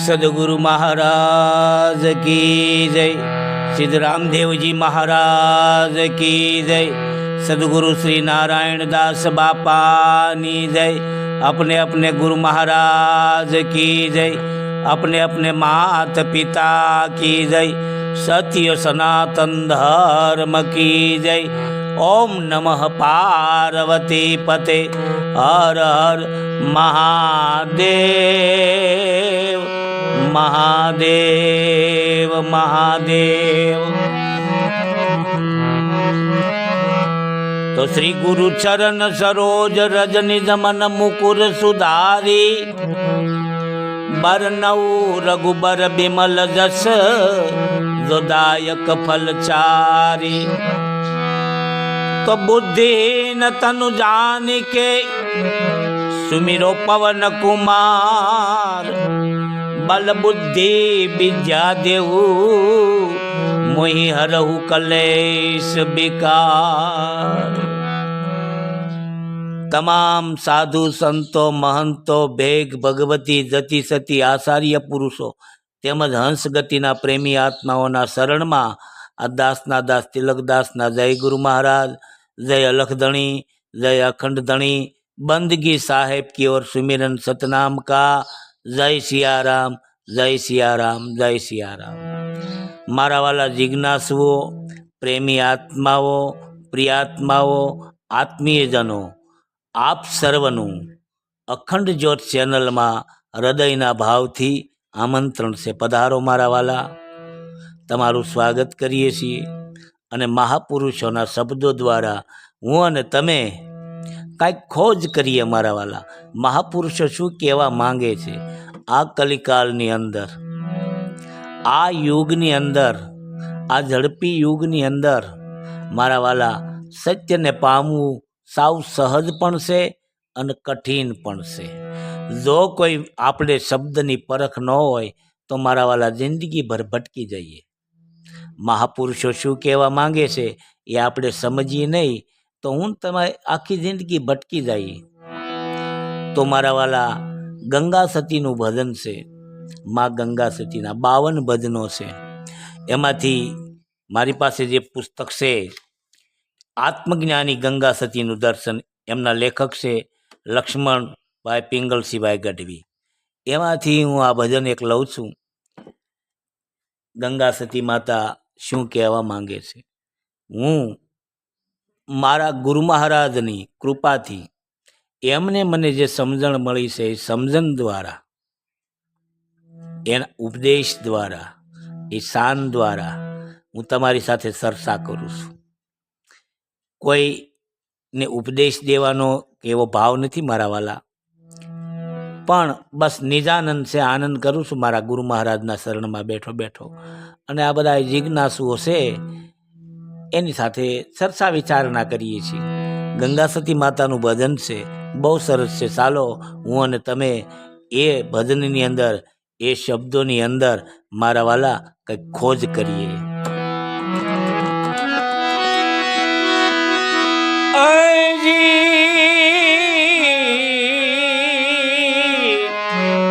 सदगुरु महाराज की जय। सिद्ध रामदेव जी महाराज की जय। सदगुरु श्री नारायण दास बापा नी जय। अपने अपने गुरु महाराज की जय। अपने अपने माता पिता की जय। सत्य सनातन धर्म की जय। ओम नमः पार्वती पते हर हर महादेव महादेव महादेव। तो श्री गुरु चरण सरोज रजनी जमन मुकुर सुधारी। बरनऊ रघुबर बिमल जस जोदायक फलचारी। तो बुद्धि न तनु जान के सुमिरो पवन कुमार। बल बुद्धि विद्या देहु मोहि हरहु कलेश विकार। तमाम साधु संतो महंतो भेग भगवती जति सती आचार्य पुरुषो તેમજ હંસ ગતિના પ્રેમી આત્માઓના શરણમાં આ દાસના દાસ તિલકદાસના જય ગુરુ મહારાજ, જય અલખધણી, જય અખંડ ધણી। बंदगी साहेब की ओर सुमिरन सतनाम का। जय सिया राम, जय सिया राम, जय सिया राम। मारा वाला जिज्ञासुओ, प्रेमी आत्माओ, प्रियात्माओ, आत्मीयजनों, आप सर्वनु अखंड ज्योत चैनल में हृदयना भावथी आमंत्रण से पधारो मारा वाला। तमारू स्वागत करीए छीए अने महापुरुषोना शब्दों द्वारा हूँ अने तमे कांईक खोज करीए मारा वाला। महापुरुषो शू कहेवा मांगे छे आ कलिकालनी अंदर, आ युगनी अंदर, आ झड़पी युगनी अंदर मारा वाला सत्य ने पामवू साव सहज पण छे अने कठिन पण छे। जो कोई आपणे शब्दनी परख न होय तो मारा वाला जिंदगी भर भटकी जाइए। महापुरुषो शू कहेवा मांगे छे ए आपणे समजीए नहीं तो हूँ तमे आखी जिंदगी भटकी जाइए। तो मारा वाला गंगा सतीनु भजन से, माँ गंगा सतीना 52 भजनों से। एमांथी मारी पासे जे पुस्तक से आत्मज्ञानी गंगा सतीनु दर्शन, एमना लेखक से लक्ष्मण भाई पिंगलसिंहभाई गढ़वी। एमांथी हूँ आ भजन एक लઉં છું। गंगा सती माता शू कहेवा मांगे छे। हूँ मारा गुरु महाराजनी कृपाथी एमने मने जे समझण मळी छे ए समझण द्वारा, एना उपदेश द्वारा, ए शान द्वारा हूँ तमारी साथे चर्चा करूं छुं। कोई ने उपदेश देवानो एवो भाव नथी मारा वाला, पण बस निजानंद से आनंद करूं छुं मारा गुरु महाराजना शरणमां बैठो बैठो। अने आ बधा जिज्ञासुओ छे एनी साथे चर्चा विचारणा करीए छीए। गंगा सती मातानुं भजन छे, बहु सरस छे। चालो हूँ अने तमे ए भजननी अंदर, ए शब्दोनी अंदर मारा वाला कंईक खोज करीए।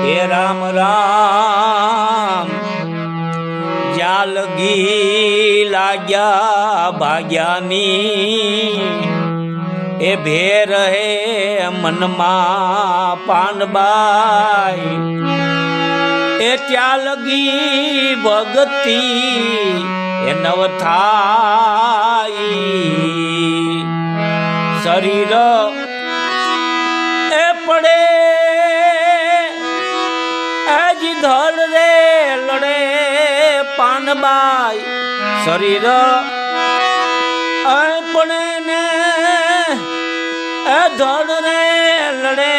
हे राम राम ज्या लगी लाग्या भाग्यानी। ए भेर है मनमा पानबाई। ए त्या लगी भगती ए नवथाई। शरीर ए पड़े एज धड़ रे लड़े पानबाई। शरीर ए पड़े ने ए धड़ रे लड़े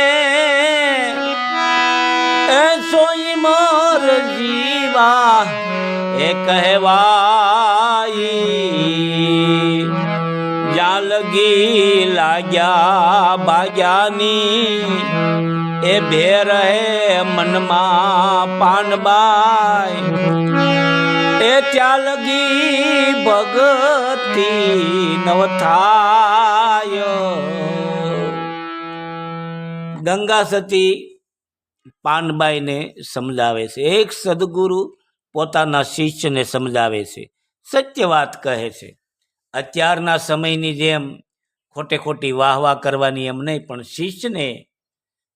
ए सोई मोर जीवा ए कहवाई। जा लगी लाग्या बाग्यानी। ए भेर है मनमा पानबाई। ए त्या लगी भगती नवथाय। गंगा सती પાનબાઈને સમજાવે છે, એક સદગુરુ પોતાના શિષ્યને સમજાવે છે, સત્ય વાત કહે છે. અત્યારના સમયની જેમ ખોટે ખોટી વાહ કરવાની એમ નહીં, પણ શિષ્યને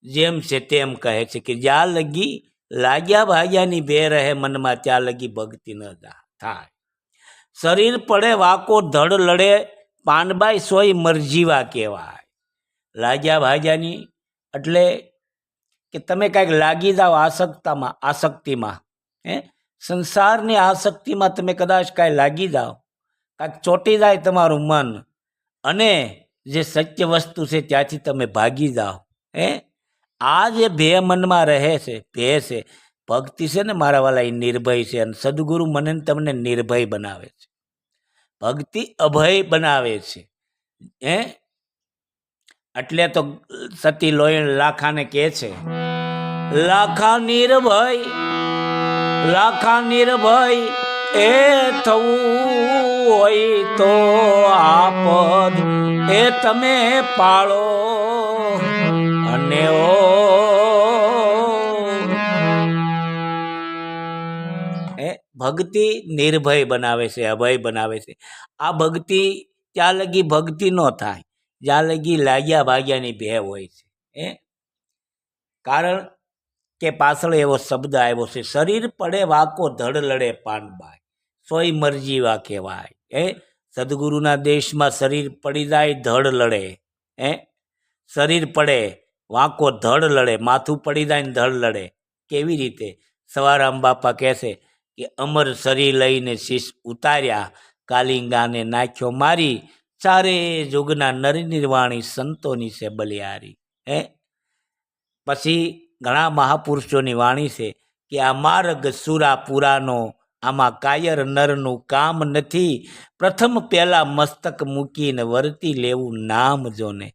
જેમ છે તેમ કહે છે કે જ્યાં લગી લાગ્યા ભાગ્યાની બે રહે મનમાં, ત્યાં લગી ભક્તિ ન થાય. શરીર પડે વાકો ધડ લડે પાનબાઈ સોય મરજીવા કહેવાય. લાગ્યા ભાગ્યાની એટલે કે તમે કાંઈક લાગી જાઓ આસક્તિમાં, સંસારની આસક્તિમાં તમે કદાચ કાંઈ લાગી જાઓ, કાંઈક ચોંટી જાય તમારું મન, અને જે સત્ય વસ્તુ છે ત્યાંથી તમે ભાગી જાઓ. આ જે ભે મનમાં રહે છે, ભે છે, ભક્તિ છે ને મારા વાલા, એ નિર્ભય છે. અને સદગુરુ મને તમને નિર્ભય બનાવે છે, ભક્તિ અભય બનાવે છે. એટલે તો સતી લોયણ લાખાને કહે છે, લાખા નિર્ભય એ થવું હોય તો આપદ એ તમે પાળો, અને ભક્તિ નિર્ભય બનાવે છે, અભય બનાવે છે. આ ભક્તિ ત્યાં લગી ભક્તિ ન થાય જ્યાં લગી લાગ્યા ભાગ્યાની ભે હોય છે. કારણ કે પાછળ એવો શબ્દ આવ્યો છે, શરીર પડે વાકો ધડ લડે પાનબાઈ સોય મરજીવા કહેવાય. સદગુરુના દેશમાં શરીર પડી જાય ધડ લડે, શરીર પડે વાંકો ધડ લડે, માથું પડી જાય ને ધડ લડે. કેવી રીતે? સવારામ બાપા કહેશે કે અમર શરીર લઈને શીશ ઉતાર્યા, કાલિંગાને નાખ્યો મારી, ચારે જોગના નર નિર્વાણી સંતોની છે બલિયારી. પછી ઘણા મહાપુરુષોની વાણી છે કે આ માર્ગ સુરા પુરાનો, આમાં કાયર નરનું કામ નથી, પ્રથમ પહેલા મસ્તક મૂકીને વર્તી લેવું નામ જોને.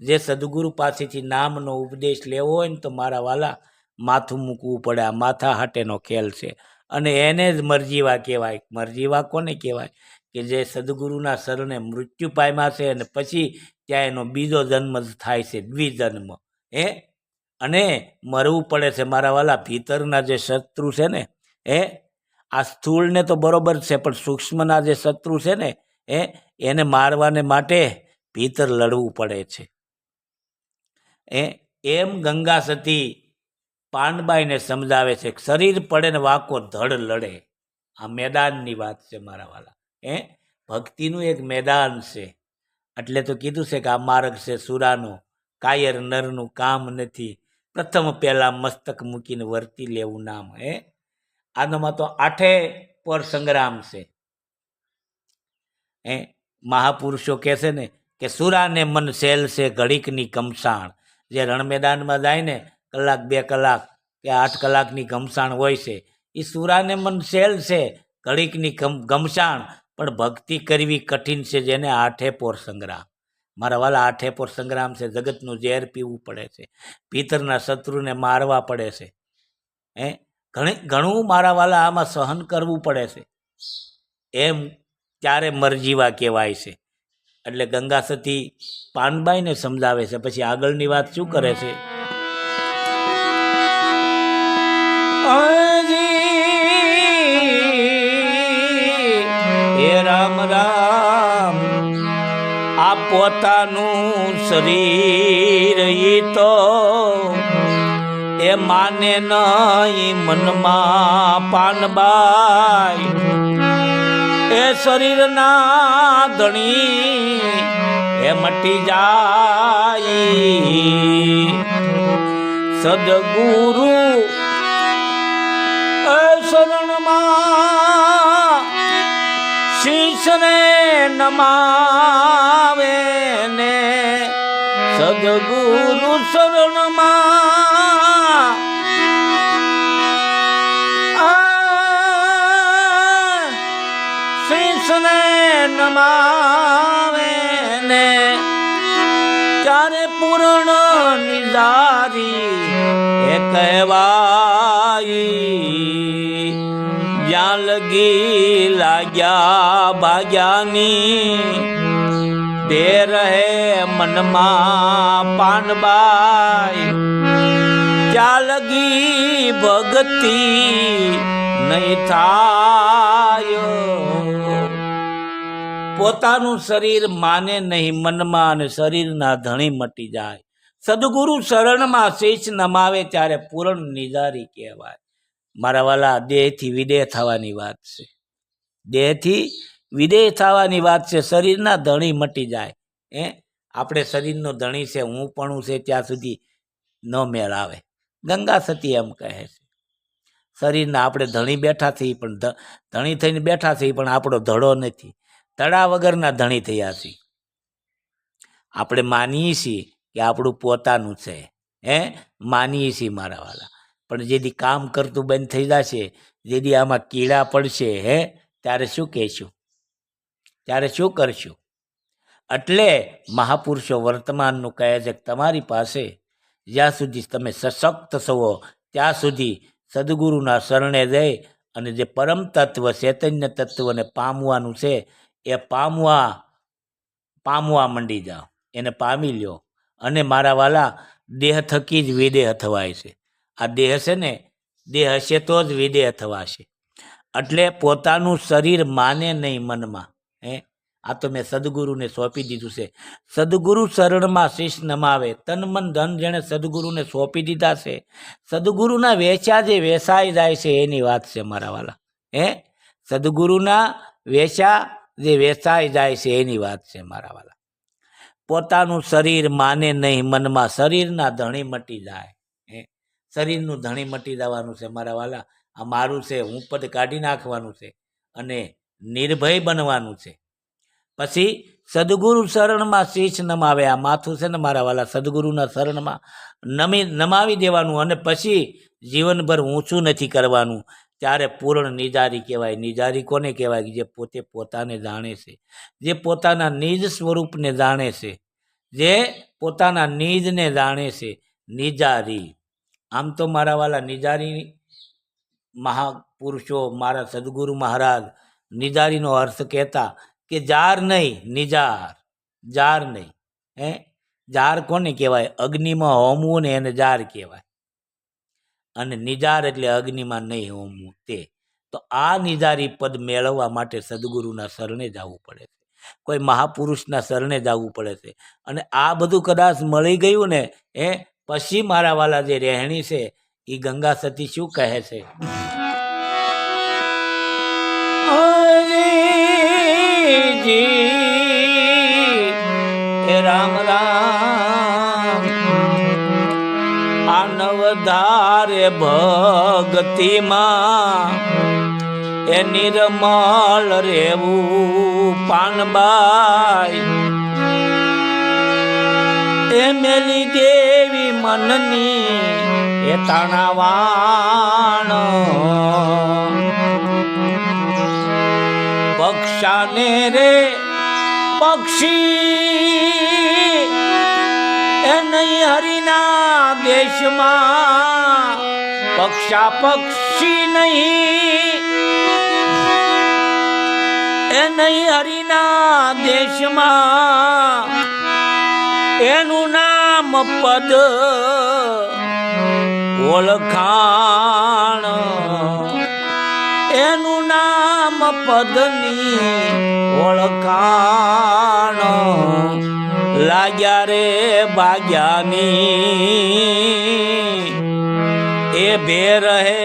જે સદગુરુ પાસેથી નામનો ઉપદેશ લેવો હોય ને તો મારા વાલા માથું મૂકવું પડે. આ માથા હાટેનો ખેલ છે, અને એને જ મરજીવા કહેવાય. મરજીવા કોને કહેવાય? કે જે સદગુરુના શરણે મૃત્યુ પામ્યા છે અને પછી ત્યાં એનો બીજો જન્મ થાય છે, દ્વિજન્મ. અને મરવું પડે છે મારા વાલા. ભીતરના જે શત્રુ છે ને, આ સ્થૂળને તો બરોબર છે, પણ સૂક્ષ્મના જે શત્રુ છે ને, એને મારવાને માટે ભીતર લડવું પડે છે. એમ ગંગા સતી પાનબાઈને સમજાવે છે, શરીર પડે ને વાકો ધડ લડે. આ મેદાનની વાત છે મારા વાલા. ભક્તિનું એક મેદાન છે. એટલે તો કીધું છે કે આ માર્ગ છે સુરાનો, કાયર નરનું કામ નથી, પ્રથમ પહેલા મસ્તક મૂકીને વર્તી લેવું નામ. આનામાં તો 8 પર સંગ્રામ છે. મહાપુરુષો કહે છે ને કે સુરાને મન સેલ છે ઘડીકની કમસાણ. જે રણ મેદાનમાં જાય ને કલાક 2 કલાક કે 8 કલાકની ઘમસાણ હોય છે, એ સુરાને મન સેલ છે ઘડીકની ઘમસાણ, પણ ભક્તિ કરવી કઠિન છે, જેને 8 પોર સંગ્રામ. મારા વાલા 8 પોર સંગ્રામ છે. જગતનું ઝેર પીવું પડે છે, ભીતરના શત્રુને મારવા પડે છે, ઘણું મારા વાલા આમાં સહન કરવું પડે છે. એમ ત્યારે મરજીવા કહેવાય છે. એટલે ગંગા સતી પાનબાઈને સમજાવે છે. પછી આગળની વાત શું કરે છે? હે રામ રામ, આ પોતાનું શરીર ઈ તો એ માને નહીં મનમાં પાનબાઈ, એ શરીરના ધણી એ મટી જાય. સદગુરુ એ શરણમાં શીશને નમાવે ને, સદગુરુ શરણમાં શીશને નમાવે ને, ત્યારે પૂર્ણ નિજારી એ કહેવાય. જ્યાં લગી લાગ્યા ભાગ્યાની બે રહે મનમાં પાનબાઈ, ત્યાં લગી ભક્તિ નહીં થાય. પોતાનું શરીર માને નહીં મનમાં અને શરીરના ધણી મટી જાય. સદગુરુ શરણમાં શીશ નમાવે ત્યારે પૂર્ણ નિજારી કહેવાય. મારા વાલા, દેહથી વિદેહ થવાની વાત છે. દેહથી વિદેહ થવાની વાત છે. શરીરના ધણી મટી જાય. આપણે શરીરનો ધણી છે, હું પણ છે, ત્યાં સુધી ન મેળ આવે. ગંગા સતી એમ કહે છે, શરીરના આપણે ધણી બેઠા છીએ, પણ ધણી થઈને બેઠા છીએ, પણ આપણો ધડો નથી. ધડા વગરના ધણી થયા છીએ. આપણે માનીએ છીએ કે આપણું પોતાનું છે, માનીએ છીએ મારા વાલા. પણ જેથી કામ કરતું બંધ થઈ જશે, જેથી આમાં કીડા પડશે, ત્યારે શું કહેશું? ત્યારે શું કરશું? એટલે મહાપુરુષો વર્તમાનનું કહે છે કે તમારી પાસે જ્યાં સુધી તમે સશક્ત છો ત્યાં સુધી સદગુરુના શરણે જઈ અને જે પરમ તત્વ ચૈતન્ય તત્વને પામવાનું છે એ પામવા માંડી જાઓ, એને પામી લ્યો. અને મારા વાલા, દેહ થકી જ વિદેહ થવાય છે. આ દેહ છે ને, દેહ હશે તો જ વિદેહ થવાશે. એટલે પોતાનું શરીર માને નહીં મનમાં. આ તો મેં સદગુરુને સોંપી દીધું છે. સદગુરુ શરણમાં શીશ નમાવે. તન મન ધન જેણે સદગુરુને સોંપી દીધા છે, સદગુરુના વેચા જે વેચાઈ જાય છે એની વાત છે મારા વાલા. સદગુરુના વેચા જે વેચાઈ જાય છે એની વાત છે મારા વાલા. પોતાનું શરીર માને નહીં મનમાં, શરીરના ધણી મટી જાય. શરીરનું ધણી મટી જવાનું છે મારા વાલા. આ મારું છે, હું પદ કાઢી નાખવાનું છે અને નિર્ભય બનવાનું છે. પછી સદગુરુ શરણમાં શીશ નમાવે. આ માથું છે ને મારા વાલા, સદગુરુના શરણમાં નમાવી દેવાનું અને પછી જીવનભર ઊંચું નથી કરવાનું. ત્યારે પૂર્ણ નિજારી કહેવાય. નિજારી કોને કહેવાય? જે પોતે પોતાને જાણે છે, જે પોતાના નિજ સ્વરૂપને જાણે છે, જે પોતાના નિજને જાણે છે. નિજારી. આમ તો મારા વાલા, નિજારી મહાપુરુષો, મારા સદગુરુ મહારાજ નિજારીનો અર્થ કહેતા કે જાર નહીં, નિજાર. જાર નહીં. જાર કોને કહેવાય? અગ્નિમાં હોમવું ને એને જાર કહેવાય. અને નિજાર એટલે અગ્નિમાં નહીં હોમવું તે. તો આ નિજારી પદ મેળવવા માટે સદગુરુના શરણે જવું પડે છે, કોઈ મહાપુરુષના શરણે જવું પડે છે. અને આ બધું કદાચ મળી ગયું ને, પછી મારા વાલા જે રહેણી છે એ ગંગા સતી શું કહે છે? રામ રામ. આ નવધારે ભક્તિમાં એ નિર્મળ રેવું પાનબાઈ. એ મેલી દેવી મનની એ તાણાવાણ. પક્ષાને રે પક્ષી એ નહીં હરિના દેશમાં. પક્ષા પક્ષી નહીં એ નહીં હરિના દેશમાં. એનું નામ પદ ઓળખાણ. એનું નામ પદની ઓળખાણ. લાગ્યા રે ભાગ્યાની એ ભે રહે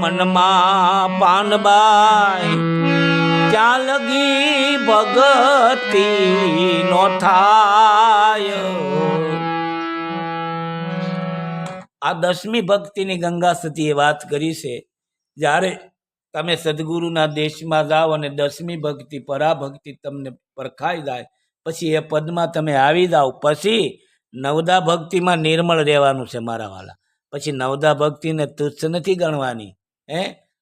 મનમાં પાનબાઈ. ત્યાં લગી ભગતિ નો થાય. આ 10મી ભક્તિની ગંગા સતીએ વાત કરી છે. જ્યારે તમે સદગુરુના દેશમાં જાઓ અને 10મી ભક્તિ પરાભક્તિ તમને પરખાઈ જાય, પછી એ પદમાં તમે આવી જાઓ, પછી નવદા ભક્તિમાં નિર્મળ રહેવાનું છે મારા વાલા. પછી નવદા ભક્તિને તુચ્છ નથી ગણવાની.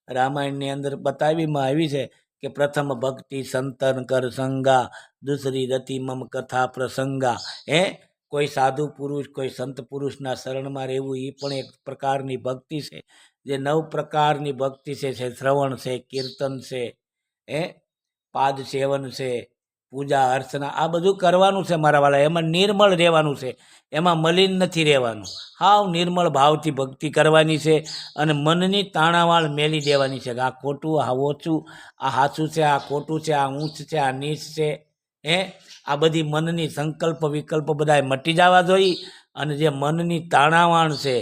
રામાયણની અંદર બતાવીમાં આવી છે કે પ્રથમ ભક્તિ સંતન કર સંગા, દૂસરી રતિ મમ કથા પ્રસંગા. કોઈ સાધુ પુરુષ, કોઈ સંત પુરુષના શરણમાં રહેવું એ પણ એક પ્રકારની ભક્તિ છે. જે 9 પ્રકારની ભક્તિ છે, શ્રવણ છે, કીર્તન છે, પાદ સેવન છે, પૂજા અર્ચના આ બધું કરવાનું છે મારા વાલા. એમાં નિર્મળ રહેવાનું છે, એમાં મલિન નથી રહેવાનું. હાવ નિર્મળ ભાવથી ભક્તિ કરવાની છે અને મનની તાણાવાળ મેલી દેવાની છે કે આ ખોટું, આ ઓછું, આ સાચું છે, આ ખોટું છે, આ ઊંચ છે, આ નીચ છે. આ બધી મનની સંકલ્પ વિકલ્પ બધા મટી જવા જોઈએ. અને જે મનની તાણાવાણ છે,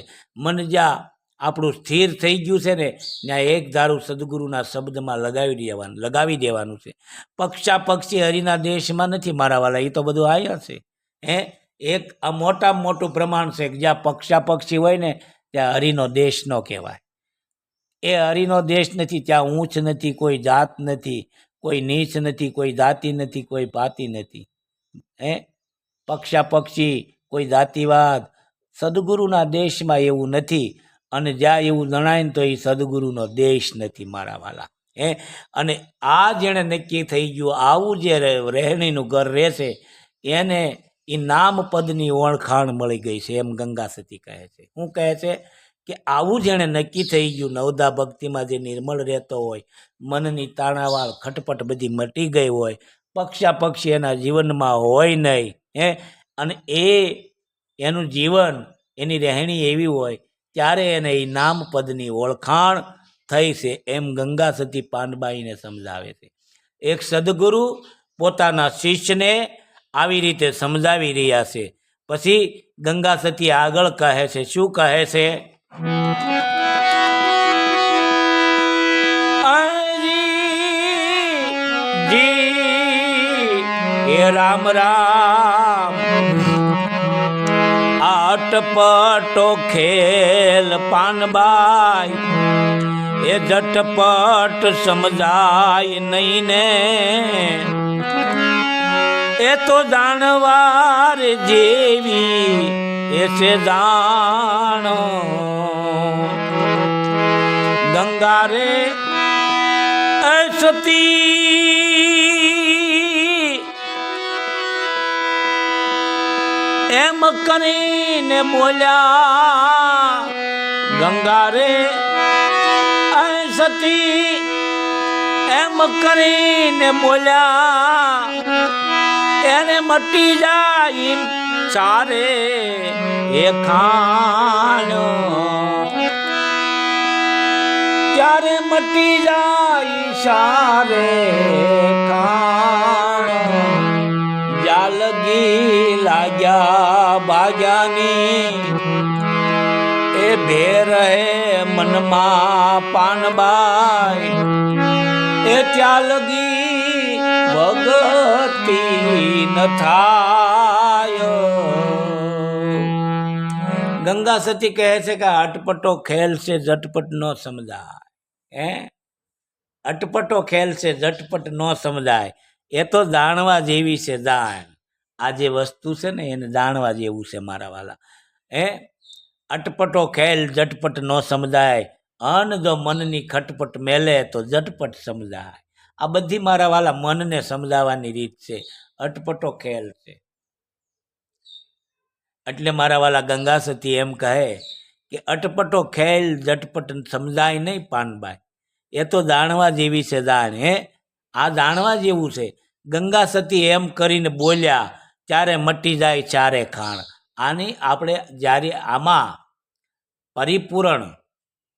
મન જ્યાં આપણું સ્થિર થઈ ગયું છે ને ત્યાં એક ધારું સદગુરુના શબ્દમાં લગાવી દેવાનું છે. પક્ષી હરિના દેશમાં નથી મારા વાલા, એ તો બધું આવ્યા છે. એક આ મોટામાં મોટું પ્રમાણ છે કે જ્યાં પક્ષી હોય ને ત્યાં હરિનો દેશ ન કહેવાય. એ હરિનો દેશ નથી, ત્યાં ઊંચ નથી, કોઈ જાત નથી, કોઈ નીચ નથી, કોઈ જાતિ નથી, કોઈ પાતિ નથી. પક્ષી કોઈ જાતિવાદ સદગુરુના દેશમાં એવું નથી. અને જ્યાં એવું જણાય ને તો એ સદગુરુનો દેશ નથી મારા વાલા. અને આ જેણે નક્કી થઈ ગયું આવું જે રહેણીનું ઘર રહેશે એને એ નામ પદની ઓળખાણ મળી ગઈ છે, એમ ગંગા સતી કહે છે. શું કહે છે કે આવું જેણે નક્કી થઈ ગયું, નવદા ભક્તિમાં જે નિર્મળ રહેતો હોય, મનની તાણાવાળ ખટપટ બધી મટી ગઈ હોય, પક્ષી એના જીવનમાં હોય નહીં, અને એનું જીવન એની રહેણી એવી હોય ત્યારે એને એ નામ પદની ઓળખાણ થઈ છે, એમ ગંગા સતી પાનબાઈને સમજાવે છે. એક સદગુરુ પોતાના શિષ્યને આવી રીતે સમજાવી રહ્યા છે. પછી ગંગા સતી આગળ કહે છે, શું કહે છે? રામ રામ અટપટો ખેલ પાનબાઈ એ ઝટપટ સમજાય નહીં ને, એ તો જાણવાર જેવી એ છે જાણો. ગંગા રે સતી એમ કરીને બોલ્યા, ગંગા રે સતી એમ કરીને બોલ્યા, એને મટી જાય ચારે એ ખાણો, ત્યારે મટી જાય સારે ખાણો. જાલગી લાગ્યા ભાગ્યાની એ ભે રહે મનમાં પાનબાઈ, એ ત્યાં લગી ભગતી ન થાય. ગંગા સતી કહે છે કે અટપટો ખેલ છે ઝટપટ ન સમજાય. અટપટો ખેલ છે ઝટપટ ન સમજાય, એ તો જાણવા જેવી છે જાણ. આ જે વસ્તુ છે ને એને જાણવા જેવું છે મારા વાલા. અટપટો ખેલ ઝટપટ ન સમજાય, અન જો મનની ખટપટ મેલે તો ઝટપટ સમજાય. આ બધી મારા વાલા મનને સમજાવવાની રીત છે, અટપટો ખેલ છે. એટલે મારા વાલા ગંગા સતી એમ કહે કે અટપટો ખેલ ઝટપટ સમજાય નહીં પાનબાઈ, એ તો જાણવા જેવી છે જાણ. આ જાણવા જેવું છે. ગંગા સતી એમ કરીને બોલ્યા ત્યારે મટી જાય ચારે ખાણ. આની આપણે જ્યારે આમાં પરિપૂર્ણ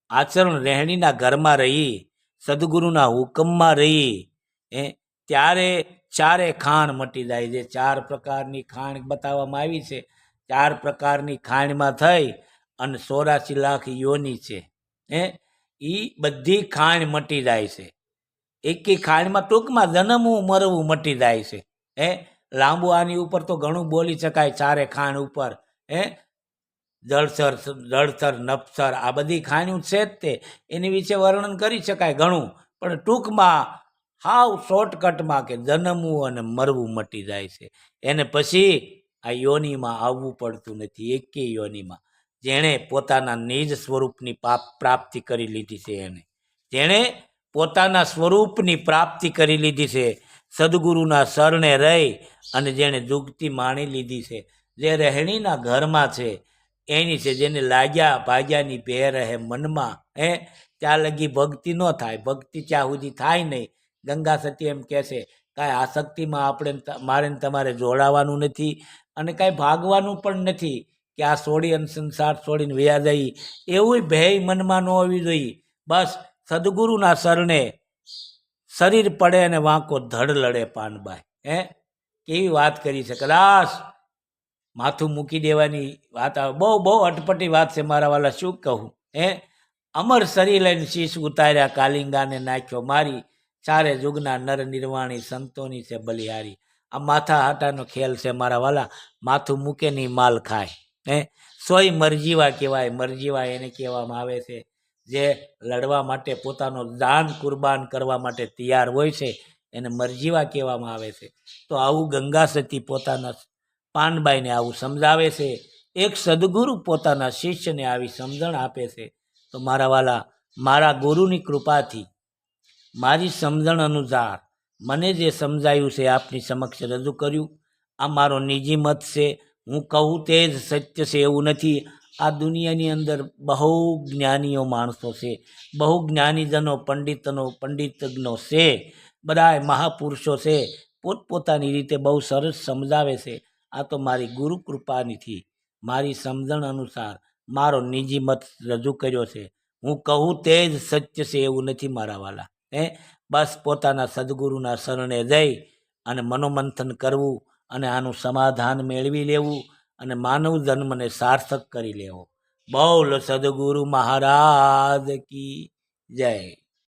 આચરણ રહેણીના ઘરમાં રહી, સદગુરુના હુકમમાં રહી, ત્યારે ચારે ખાણ મટી જાય. જે 4 પ્રકારની ખાણ બતાવવામાં આવી છે, 4 પ્રકારની ખાણમાં થઈ અને 84 લાખ યોની છે. એ બધી ખાણ મટી જાય છે. એકી ખાણમાં ટૂંકમાં જન્મવું મરવું મટી જાય છે. લાંબુ આની ઉપર તો ઘણું બોલી શકાય. ચારે ખાણ ઉપર જળચર નપસર આ બધી ખાણ્યું છે જ તે, એની વિશે વર્ણન કરી શકાય ઘણું, પણ ટૂંકમાં હાવ શોર્ટકટમાં કે જન્મવું અને મરવું મટી જાય છે. એને પછી આ યોનિમાં આવવું પડતું નથી. એકે યોનિમાં જેણે પોતાના નિજ સ્વરૂપની પ્રાપ્તિ કરી લીધી છે, જેણે પોતાના સ્વરૂપની પ્રાપ્તિ કરી લીધી છે, સદગુરુના શરણે રહી અને જેણે જુગતી માણી લીધી છે, જે રહેણીના ઘરમાં છે એની છે, જેને લાગ્યા ભાગ્યાની ભે રહે મનમાં, ત્યાં લગી ભક્તિ ન થાય. ભક્તિ ત્યાં સુધી થાય નહીં. ગંગા સતી એમ કહે છે કાંઈ આસક્તિમાં આપણે મારે ને તમારે જોડાવાનું નથી અને કાંઈ ભાગવાનું પણ નથી કે આ છોડી અને સંસાર છોડીને વ્યા જઈ એવું ભેય મનમાં ન હોવી જોઈએ. બસ સદગુરુના શરણે શરીર પડે અને વાંકો ધડ લડે પાનબાઈ. કેવી વાત કરી છે. કદાચ માથું મૂકી દેવાની વાત આવે. બહુ બહુ અટપટી વાત છે મારા વાલા, શું કહું. અમર શરીર લઈને શીશ ઉતાર્યા, કાલિંગાને નાખ્યો મારી, ચારે જુગના નર નિર્વાણી, સંતોની છે બલિહારી. આ માથા હાટાનો ખેલ છે મારા વાલા. માથું મૂકે નહીં માલ ખાય. સોય મરજીવા કહેવાય. મરજીવા એને કહેવામાં આવે છે જે લડવા માટે પોતાનો જાન કુરબાન કરવા માટે તૈયાર હોય છે, એને મરજીવા કહેવામાં આવે છે. તો આવું ગંગા સતી પોતાના પાનબાઈને આવું સમજાવે છે. એક સદગુરુ પોતાના શિષ્યને આવી સમજણ આપે છે. તો મારા વાલા, મારા ગુરુની કૃપાથી મારી સમજણ અનુસાર મને જે સમજાયું છે આપની સમક્ષ રજૂ કર્યું. આ મારો નિજી મત છે. હું કહું તે જ સત્ય છે એવું નથી. આ દુનિયાની અંદર બહુ જ્ઞાનીઓ માણસો છે, બહુ જ્ઞાનીજનો, પંડિતજ્ઞો છે, બધા મહાપુરુષો છે, પોતપોતાની રીતે બહુ સરસ સમજાવે છે. આ તો મારી ગુરુ કૃપાનીથી મારી સમજણ અનુસાર મારો નિજી મત રજૂ કર્યો છે. હું કહું તે જ સત્ય છે એવું નથી મારા વાલા. બસ પોતાના સદગુરુના શરણે જઈ અને મનોમંથન કરવું અને આનું સમાધાન મેળવી લેવું અને માનવ જન્મને સાર્થક કરી લેવો. બોલ સદગુરુ મહારાજ કી જય.